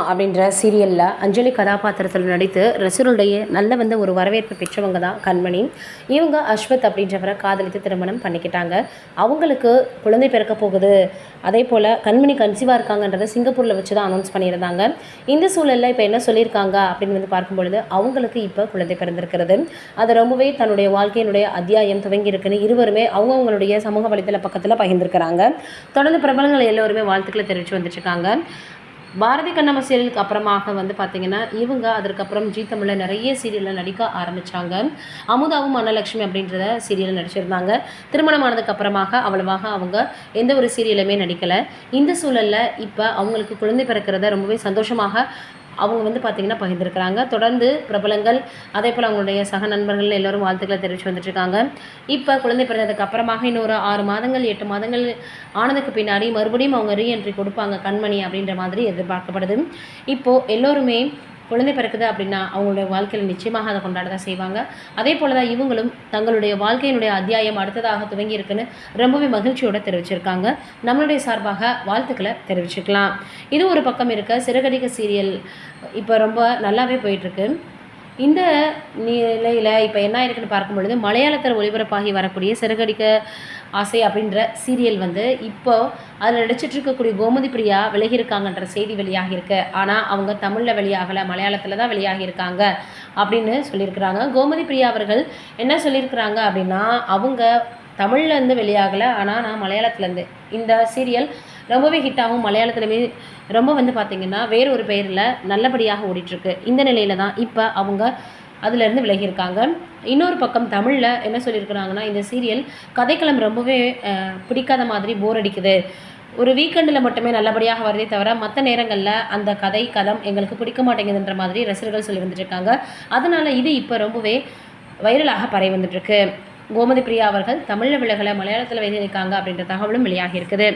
அப்படின்ற சீரியலில் அஞ்சலி கதாபாத்திரத்தில் நடித்து ரசிகர்களுடைய நல்ல ஒரு வரவேற்பு பெற்றவங்க தான் கண்மணி. இவங்க அஸ்வத் அப்படின்றவரை காதலித்து திருமணம் பண்ணிக்கிட்டாங்க. அவங்களுக்கு குழந்தை பிறக்க போகுது. அதே போல் கண்மணி கன்சீவாக இருக்காங்கன்றதை சிங்கப்பூரில் வச்சு தான் அனௌன்ஸ் பண்ணியிருந்தாங்க. இந்த சூழலில் இப்போ என்ன சொல்லியிருக்காங்க அப்படின்னு பார்க்கும்பொழுது அவங்களுக்கு இப்போ குழந்தை பிறந்திருக்கிறது. அது ரொம்பவே தன்னுடைய வாழ்க்கையினுடைய அத்தியாயம் துவங்கி இருக்குன்னு இருவருமே அவங்கவுங்களுடைய சமூக வலைத்தள பக்கத்தில் பகிர்ந்திருக்கிறாங்க. தொடர்ந்து பிரபலங்கள் எல்லோருமே வாழ்த்துக்களை தெரிவித்து வந்துட்டுருக்காங்க. பாரதி கண்ணம்மா சீரியலுக்கு அப்புறமாக பார்த்திங்கன்னா இவங்க அதற்கப்புறம் ஜீ தமிழில் நிறைய சீரியலில் நடிக்க ஆரம்பித்தாங்க. அமுதாவும் அன்னலட்சுமி அப்படின்றத சீரியலில் நடிச்சிருந்தாங்க. திருமணமானதுக்கு அப்புறமாக அவ்வளவாக அவங்க எந்த ஒரு சீரியலுமே நடிக்கலை. இந்த சூழலில் இப்போ அவங்களுக்கு குழந்தை பிறக்கிறத ரொம்பவே சந்தோஷமாக அவங்க பார்த்திங்கன்னா பகிர்ந்துருக்கிறாங்க. தொடர்ந்து பிரபலங்கள் அதே போல் அவங்களுடைய சக நண்பர்கள் எல்லோரும் வாழ்த்துக்களை தெரிவித்து வந்துட்டுருக்காங்க. இப்போ குழந்தை பிறந்ததுக்கு அப்புறமாக இன்னொரு 6 மாதங்கள் 8 மாதங்கள் ஆனதுக்கு பின்னாடி மறுபடியும் அவங்க ரீஎன்ட்ரி கொடுப்பாங்க கண்மணி அப்படின்ற மாதிரி எதிர்பார்க்கப்படுது. இப்போது எல்லோருமே குழந்தை பிறக்குது அப்படின்னா அவங்களுடைய வாழ்க்கையில் நிச்சயமாக அதை கொண்டாட தான் செய்வாங்க. அதே போல் தான் இவங்களும் தங்களுடைய வாழ்க்கையினுடைய அத்தியாயம் அடுத்ததாக துவங்கி இருக்குன்னு ரொம்பவே மகிழ்ச்சியோடு தெரிவிச்சிருக்காங்க. நம்மளுடைய சார்பாக வாழ்த்துக்களை தெரிவிச்சுக்கலாம். இது ஒரு பக்கம் இருக்க சிறகடிக்க சீரியல் இப்போ ரொம்ப நல்லாவே போயிட்டுருக்கு. இந்த நிலையில் இப்போ என்ன இருக்குன்னு பார்க்கும் பொழுது மலையாளத்தில் ஒளிபரப்பாகி வரக்கூடிய சிறகடிக்க ஆசை அப்படின்ற சீரியல் இப்போ அதில் நடிச்சிட்ருக்கக்கூடிய கோமதி பிரியா விலகியிருக்காங்கன்ற செய்தி வெளியாகியிருக்கு. ஆனால் அவங்க தமிழில் வெளியாகலை, மலையாளத்தில் தான் வெளியாகியிருக்காங்க அப்படின்னு சொல்லியிருக்கிறாங்க. கோமதி பிரியா அவர்கள் என்ன சொல்லியிருக்கிறாங்க அப்படின்னா, அவங்க தமிழ்லேருந்து வெளியாகலை, ஆனால் நான் மலையாளத்துலேருந்து இந்த சீரியல் ரொம்பவே ஹிட்டாகவும் மலையாளத்துலேயுமே ரொம்ப பார்த்திங்கன்னா வேறு ஒரு பெயரில் நல்லபடியாக ஓடிட்டுருக்கு. இந்த நிலையில் தான் இப்போ அவங்க அதிலேருந்து விலகியிருக்காங்க. இன்னொரு பக்கம் தமிழில் என்ன சொல்லியிருக்கிறாங்கன்னா, இந்த சீரியல் கதைக்களம் ரொம்பவே பிடிக்காத மாதிரி போர் அடிக்குது. ஒரு வீக்கெண்டில் மட்டுமே நல்லபடியாக வருதே தவிர மற்ற நேரங்களில் அந்த கதை களம் எங்களுக்கு பிடிக்க மாட்டேங்குதுன்ற மாதிரி ரசிகர்கள் சொல்லி வந்துட்டுருக்காங்க. அதனால் இது இப்போ ரொம்பவே வைரலாக பரவி வந்துட்டுருக்கு. கோமதி பிரியா அவர்கள் தமிழில் விலகலை, மலையாளத்தில் வெளியிருக்காங்க அப்படின்ற தகவலும் வெளியாகி இருக்குது.